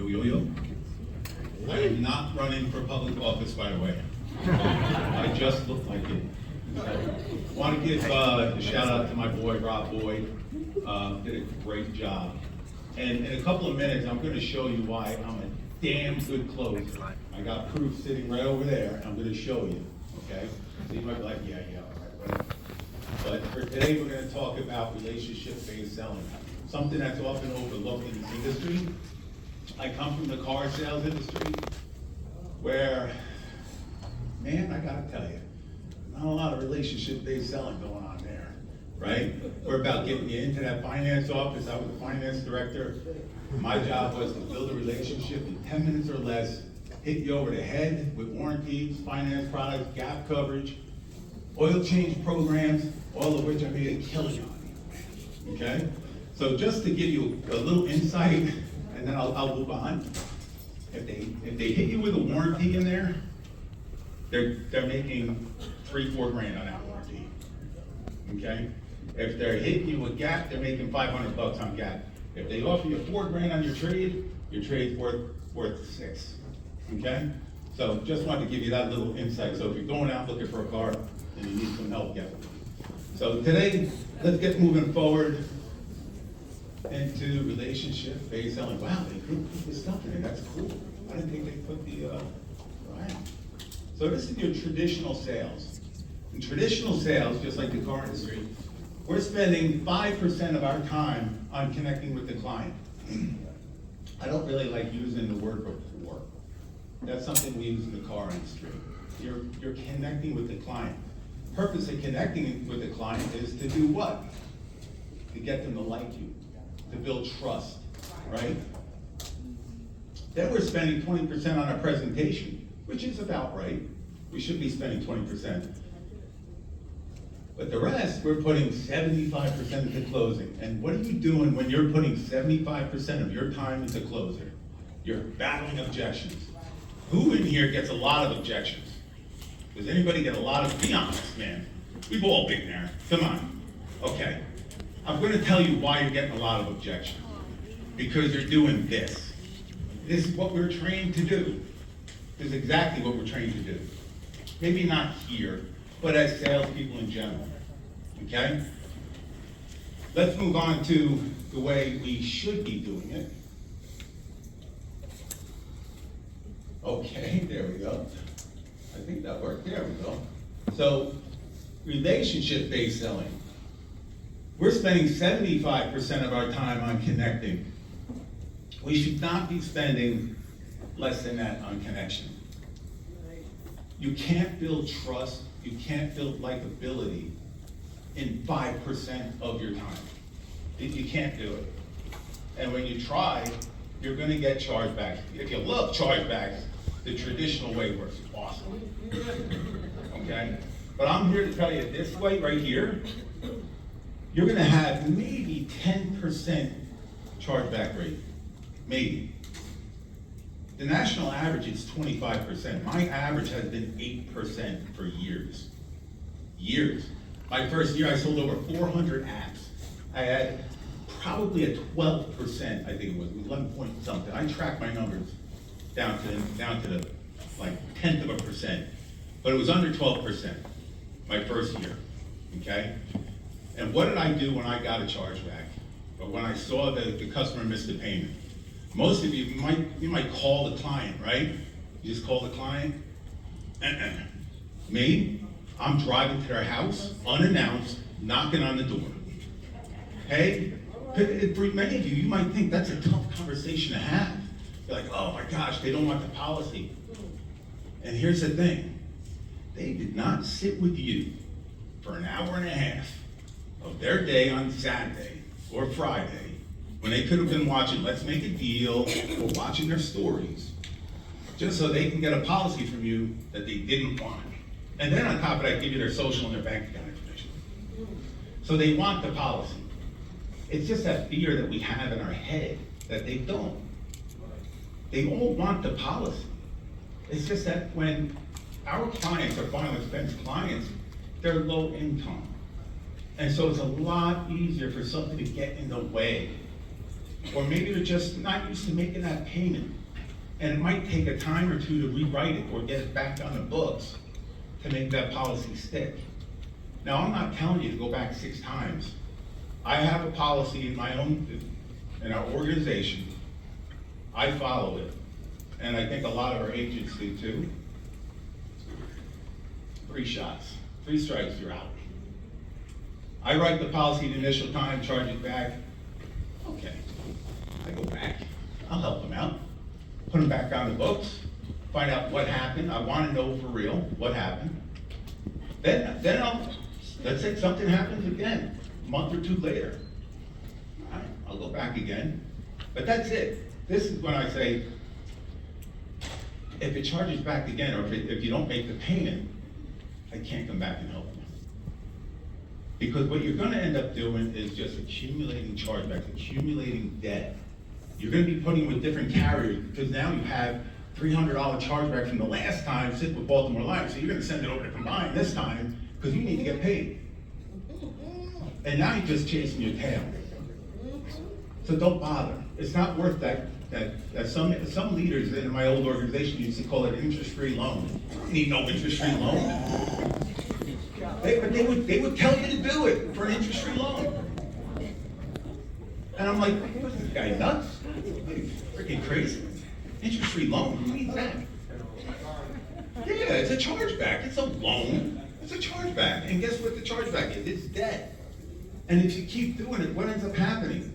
yo. I am not running for public office, by the way. I just look like it. I want to give a shout out to my boy, Rob Boyd. Did a great job. And in a couple of minutes, I'm going to show you why I'm a damn good closer. I got proof sitting right over there. I'm going to show you, okay? So you might be like, yeah, all right, whatever. But for today, we're going to talk about relationship-based selling, something that's often overlooked in this industry. I come from the car sales industry, where, man, I gotta tell you, not a lot of relationship-based selling going on there, right? We're about getting you into that finance office. I was a finance director. My job was to build a relationship in 10 minutes or less, hit you over the head with warranties, finance products, gap coverage, oil change programs, all of which I made a killing on, okay? So just to give you a little insight, and then I'll move on. If they hit you with a warranty in there, they're making $3-4 grand on that warranty. Okay? If they're hitting you with gap, they're making $500 on gap. If they offer you $4 grand on your trade's worth 6. Okay? So just wanted to give you that little insight. So if you're going out looking for a car and you need some help, get it. So today, let's get moving forward into relationship-based selling. Wow, they put this stuff in it. That's cool. I didn't think they put the, right. So this is your traditional sales. In traditional sales, just like the car industry, we're spending 5% of our time on connecting with the client. I don't really like using the word rapport. That's something we use in the car industry. You're connecting with the client. The purpose of connecting with the client is to do what? To get them to like you, to build trust, right? Then we're spending 20% on our presentation, which is about right. We should be spending 20%. But the rest, we're putting 75% into closing. And what are you doing when you're putting 75% of your time into closer? You're battling objections. Who in here gets a lot of objections? Does anybody get a lot of, be honest, man. We've all been there. Come on. Okay. I'm going to tell you why you're getting a lot of objections. Because you're doing this. This is what we're trained to do. This is exactly what we're trained to do. Maybe not here, but as salespeople in general. Okay? Let's move on to the way we should be doing it. Okay, there we go. I think that worked. There we go. So, relationship-based selling. We're spending 75% of our time on connecting. We should not be spending less than that on connection. You can't build trust, you can't build likability in 5% of your time. You can't do it. And when you try, you're gonna get chargebacks. If you love chargebacks, the traditional way works awesome. Okay? But I'm here to tell you this way right here, you're gonna have maybe 10% chargeback rate, maybe. The national average is 25%. My average has been 8% for years. Years. My first year, I sold over 400 apps. I had probably a 12%, I think it was 11 point something. I tracked my numbers down to the like 0.1%, but it was under 12% my first year, okay? And what did I do when I got a chargeback? But when I saw the customer missed the payment? Most of you might call the client, right? You just call the client. Me, I'm driving to their house, unannounced, knocking on the door. Hey, for many of you, you might think that's a tough conversation to have. You're like, oh my gosh, they don't want the policy. And here's the thing, they did not sit with you for an hour and a half of their day on Saturday or Friday when they could have been watching Let's Make a Deal or watching their stories just so they can get a policy from you that they didn't want. And then on top of that, give you their social and their bank account information. So they want the policy. It's just that fear that we have in our head that they don't. They all want the policy. It's just that when our clients are final expense clients, they're low income. And so it's a lot easier for something to get in the way. Or maybe they're just not used to making that payment. And it might take a time or two to rewrite it or get it back on the books to make that policy stick. Now, I'm not telling you to go back 6 times. I have a policy in our organization. I follow it. And I think a lot of our agents do too. 3 shots, 3 strikes, you're out. I write the policy the initial time, charge it back. Okay, I go back, I'll help them out. Put them back on the books, find out what happened. I want to know for real what happened. Then let's say something happens again, a month or 2 later. All right, I'll go back again. But that's it. This is when I say, if it charges back again, or if you don't make the payment, I can't come back and help you. Because what you're gonna end up doing is just accumulating chargebacks, accumulating debt. You're gonna be putting with different carriers, because now you have $300 chargeback from the last time sitting with Baltimore Life, so you're gonna send it over to Combine this time, because you need to get paid. And now you're just chasing your tail. So don't bother. It's not worth that some leaders in my old organization used to call it interest-free loan. You need no interest-free loan. But they would tell you to do it for an interest-free loan. And I'm like, what is this guy, nuts? He's freaking crazy. Interest-free loan, who needs that? Yeah, it's a chargeback. It's a loan. It's a chargeback. And guess what the chargeback is? It's debt. And if you keep doing it, what ends up happening?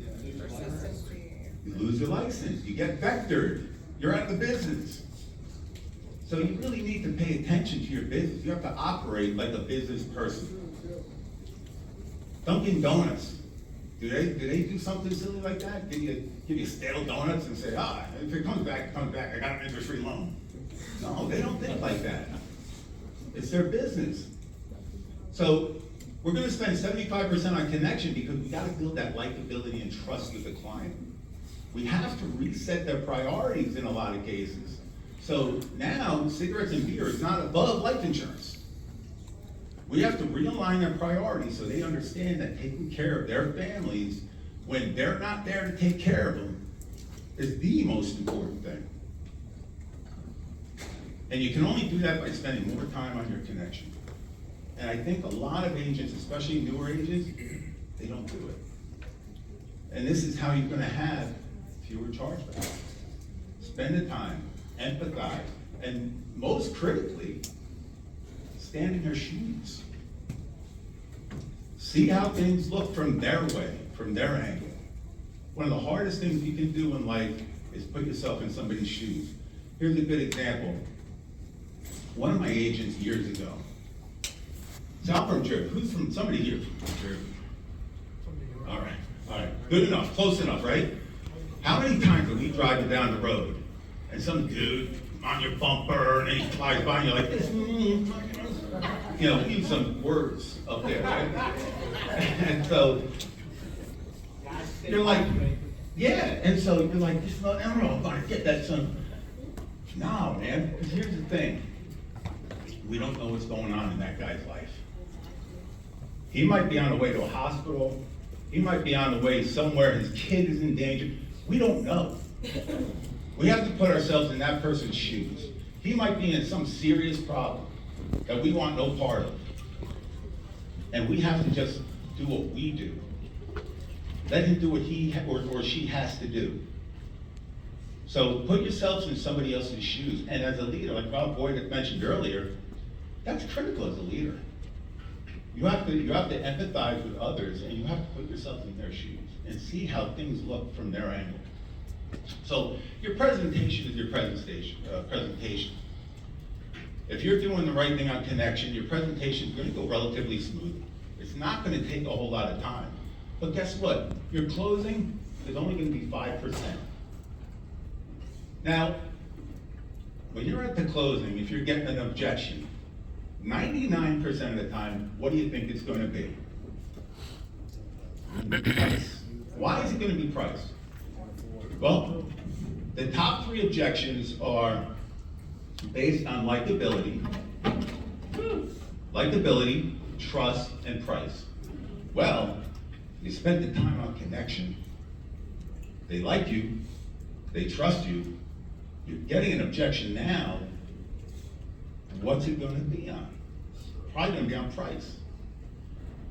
You lose your license. You get vectored. You're out of the business. So you really need to pay attention to your business. You have to operate like a business person. Dunkin' Donuts. Do they do something silly like that? Give you stale donuts and say, if it comes back, it comes back. I got an interest-free loan. No, they don't think like that. It's their business. So we're going to spend 75% on connection because we got to build that likability and trust with the client. We have to reset their priorities in a lot of cases. So now cigarettes and beer is not above life insurance. We have to realign their priorities so they understand that taking care of their families when they're not there to take care of them is the most important thing. And you can only do that by spending more time on your connection. And I think a lot of agents, especially newer agents, they don't do it. And this is how you're gonna have fewer chargebacks. Spend the time, empathize, and most critically, stand in their shoes. See how things look from their way, from their angle. One of the hardest things you can do in life is put yourself in somebody's shoes. Here's a good example. One of my agents years ago, so I'm from Jersey. Who's from, somebody here from Jersey? All right, good enough, close enough, right? How many times are we driving down the road and some dude on your bumper and he flies by and you're like, use some words up there, right? And so you're like, yeah, and so you're like, I'm gonna get that son. No, man, because here's the thing. We don't know what's going on in that guy's life. He might be on the way to a hospital. He might be on the way somewhere, his kid is in danger. We don't know. We have to put ourselves in that person's shoes. He might be in some serious problem that we want no part of. And we have to just do what we do. Let him do what he or she has to do. So put yourselves in somebody else's shoes. And as a leader, like Bob Boyd mentioned earlier, that's critical as a leader. You have to empathize with others, and you have to put yourself in their shoes and see how things look from their angle. So your presentation is your presentation. If you're doing the right thing on connection, your presentation is going to go relatively smooth. It's not going to take a whole lot of time. But guess what? Your closing is only going to be 5%. Now, when you're at the closing, if you're getting an objection, 99% of the time, what do you think it's going to be? Price. Why is it going to be price? Well, the top 3 objections are based on likability, trust, and price. Well, you spent the time on connection. They like you, they trust you, you're getting an objection now, what's it gonna be on? Probably gonna be on price.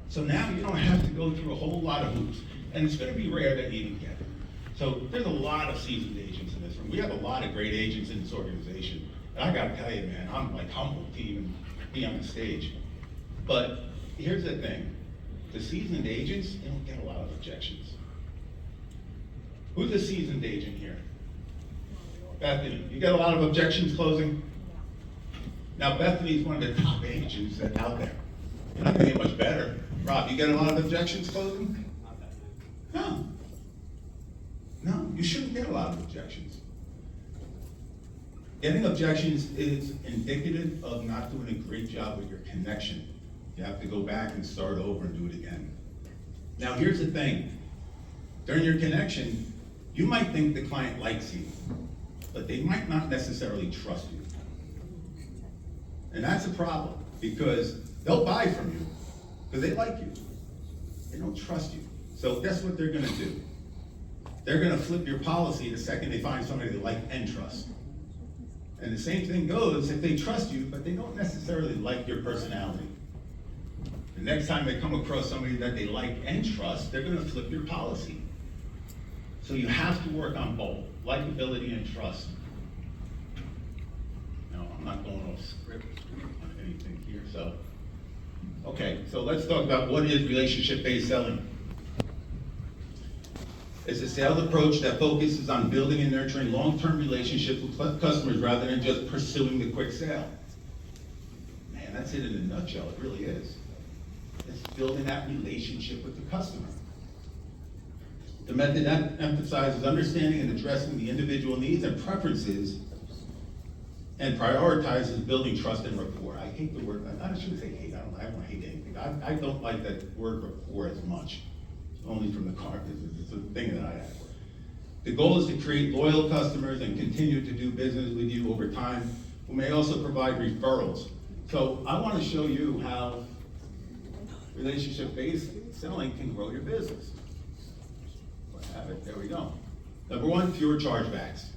So now you don't have to go through a whole lot of hoops, and it's gonna be rare that you even get it. So there's a lot of seasoned agents in this room. We have a lot of great agents in this organization. And I gotta tell you, man, I'm like humbled to even be on the stage. But here's the thing, the seasoned agents, they don't get a lot of objections. Who's a seasoned agent here? Bethany, you get a lot of objections closing? Now Bethany's one of the top agents that's out there. You're not gonna get much better. Rob, you get a lot of objections closing? No. No, you shouldn't get a lot of objections. Getting objections is indicative of not doing a great job with your connection. You have to go back and start over and do it again. Now here's the thing, during your connection, you might think the client likes you, but they might not necessarily trust you. And that's a problem, because they'll buy from you, because they like you. They don't trust you. So guess what they're gonna do? They're gonna flip your policy the second they find somebody they like and trust. And the same thing goes if they trust you, but they don't necessarily like your personality. The next time they come across somebody that they like and trust, they're gonna flip your policy. So you have to work on both, likability and trust. No, I'm not going off script on anything here, so. Okay, so let's talk about what is relationship-based selling. It's a sales approach that focuses on building and nurturing long-term relationships with customers rather than just pursuing the quick sale. Man, that's it in a nutshell, it really is. It's building that relationship with the customer. The method that emphasizes understanding and addressing the individual needs and preferences and prioritizes building trust and rapport. I hate the word, I shouldn't say hate, I don't hate anything. I don't like that word rapport as much. Only from the car, it's a thing that I have. The goal is to create loyal customers and continue to do business with you over time. We may also provide referrals. So I want to show you how relationship-based selling can grow your business. I have it, there we go. Number one, fewer chargebacks.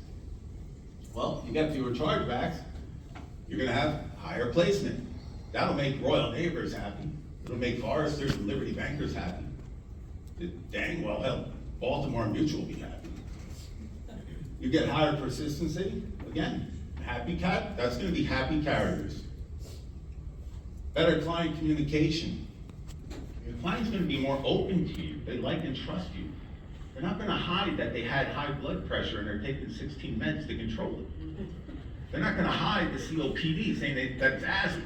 Well, you got fewer chargebacks, you're gonna have higher placement. That'll make Royal Neighbors happy. It'll make Foresters and Liberty Bankers happy. Dang well help Baltimore Mutual be happy. You get higher persistency, again, happy cat, that's gonna be happy carriers. Better client communication. Your client's gonna be more open to you, they like and trust you. They're not gonna hide that they had high blood pressure and they're taking 16 meds to control it. They're not gonna hide the COPD saying that's asthma,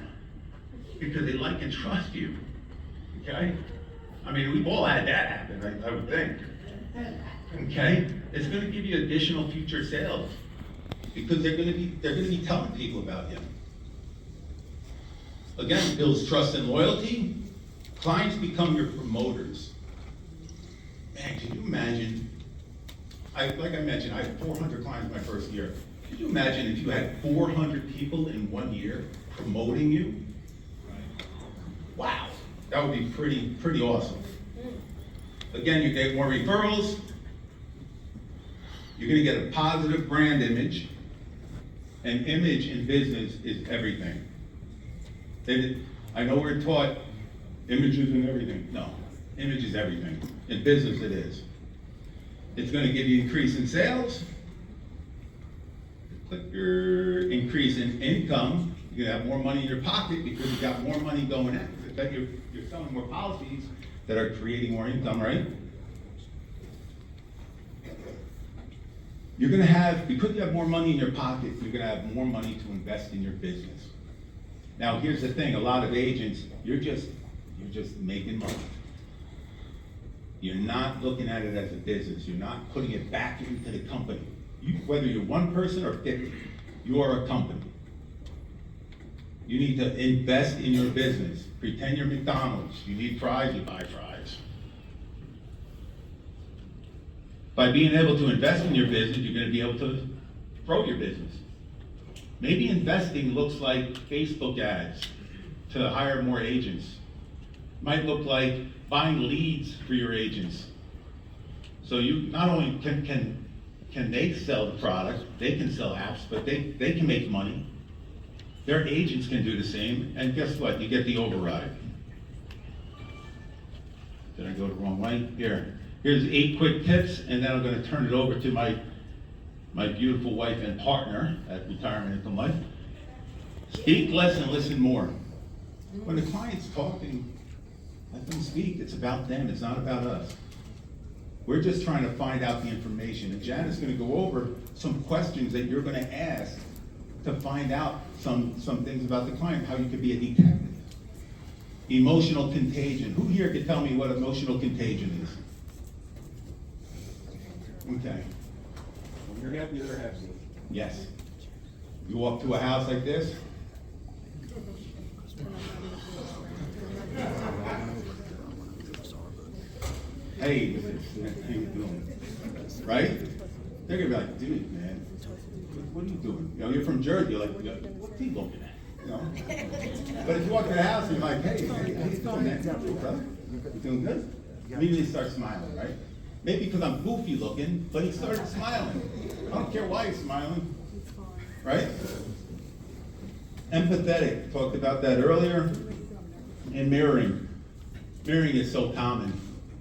because they like and trust you, okay? I mean, we've all had that happen, I would think. Okay? It's gonna give you additional future sales because they're gonna be telling people about you. Again, builds trust and loyalty. Clients become your promoters. Man, can you imagine? Like I mentioned, I had 400 clients my first year. Could you imagine if you had 400 people in 1 year promoting you? Wow. That would be pretty awesome. Again, you get more referrals. You're gonna get a positive brand image. And image in business is everything. I know we're taught images and everything. No, image is everything. In business it is. It's gonna give you increase in sales. Clicker, increase in income. You're gonna have more money in your pocket because you got more money going in. That you're selling more policies that are creating more income, right? You're gonna have, because you have more money in your pocket, you're gonna have more money to invest in your business. Now, here's the thing, a lot of agents, you're just making money. You're not looking at it as a business. You're not putting it back into the company. Whether you're one person or 50, you are a company. You need to invest in your business. Pretend you're McDonald's. You need fries, you buy fries. By being able to invest in your business, you're going to be able to grow your business. Maybe investing looks like Facebook ads to hire more agents. Might look like buying leads for your agents So you, not only can they sell the product, they can sell apps, but they can make money. Their agents can do the same, and guess what? You get the override. Did I go the wrong way? Here's 8 quick tips, and then I'm gonna turn it over to my beautiful wife and partner at Retirement Income Life. Speak less and listen more. When the client's talking, let them speak. It's about them, it's not about us. We're just trying to find out the information, and Janet's gonna go over some questions that you're gonna ask to find out some things about the client, how you could be a detective. Emotional contagion. Who here can tell me what emotional contagion is? Okay. When you're happy, they're happy. Yes. You walk to a house like this. Hey, how you doing? Right? They're gonna be like, dude, man, what are you doing? You know, you're from Jersey. You're like, what's he looking at? You know? But if you walk to the house and you're like, hey, how you doing, man? Brother? You doing good? Immediately start smiling, right? Maybe because I'm goofy looking, but he started smiling. I don't care why he's smiling, right? Empathetic, talked about that earlier. And mirroring. Mirroring is so common,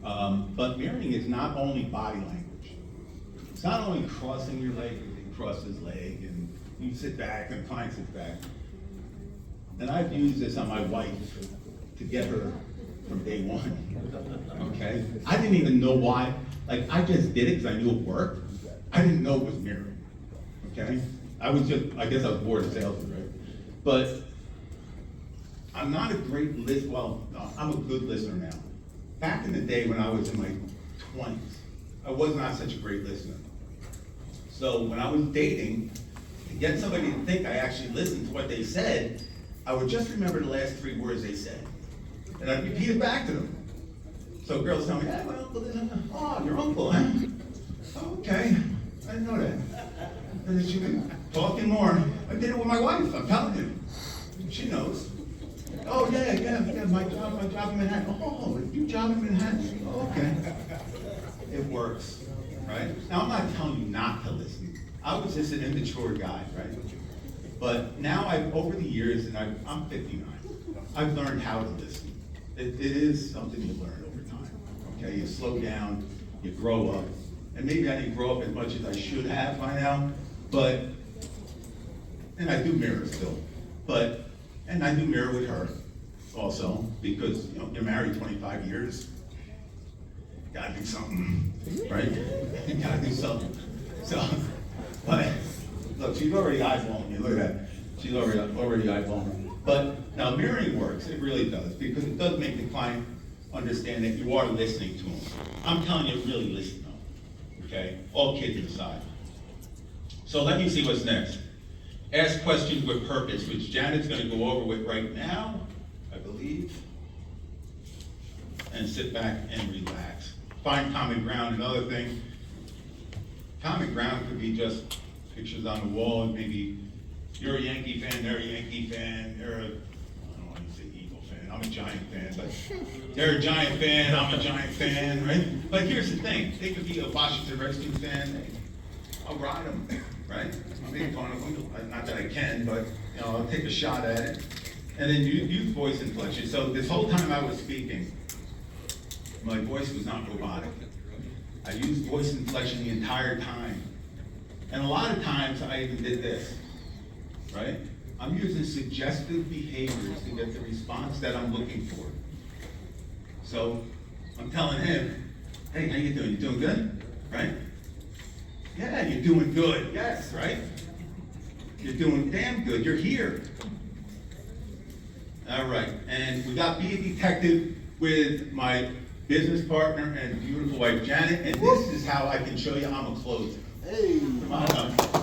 but mirroring is not only body language. It's not only crossing your leg, you can cross his leg, and you sit back, and the client sits back. And I've used this on my wife to get her from day one, okay? I didn't even know why, like I just did it because I knew it worked. I didn't know it was mirroring, okay? I guess I was bored of salesman, right? But I'm not a great listener, well, no, I'm a good listener now. Back in the day when I was in my 20s, I was not such a great listener. So when I was dating, to get somebody to think I actually listened to what they said, I would just remember the last 3 words they said. And I'd repeat it back to them. So girls tell me, hey, my uncle is, oh, your uncle, huh? Okay, I didn't know that. And then she'd be talking more. I did it with my wife, I'm telling you. She knows. Oh, yeah, my job in Manhattan. Oh, you job in Manhattan? Oh, okay. It works, right? Now, I'm not telling you not to listen. I was just an immature guy, right? But now, over the years, and I'm 59, I've learned how to listen. It is something you learn over time, okay? You slow down, you grow up. And maybe I didn't grow up as much as I should have by now, but, and I do mirror still, and I do mirror with her also, because, you know, you're married 25 years, you gotta do something, right? You gotta do something. So, but, look, she's already eyeballing me, look at that. She's already eyeballing me. But now mirroring works, it really does, because it does make the client understand that you are listening to them. I'm telling you, really listen though, okay? All kidding aside. So let me see what's next. Ask questions with purpose, which Janet's gonna go over with right now, I believe. And sit back and relax. Find common ground. Another thing, common ground could be just pictures on the wall, and maybe you're a Yankee fan, they're a Yankee fan, I don't want to say Eagle fan, I'm a Giant fan, but they're a Giant fan, I'm a Giant fan, right? But here's the thing, they could be a Washington Redskins fan, hey, I'll ride them, right? I'll make fun of them, not that I can, but you know, I'll take a shot at it. And then use voice inflection. So this whole time I was speaking, my voice was not robotic. I used voice inflection the entire time. And a lot of times I even did this, right? I'm using suggestive behaviors to get the response that I'm looking for. So I'm telling him, hey, how you doing? You doing good? Right? Yeah, you're doing good. Yes, right? You're doing damn good. You're here. All right, and we got Be a Detective with my business partner and beautiful wife, Janet, and this is how I can show you I'm a closer. Hey. Come on up.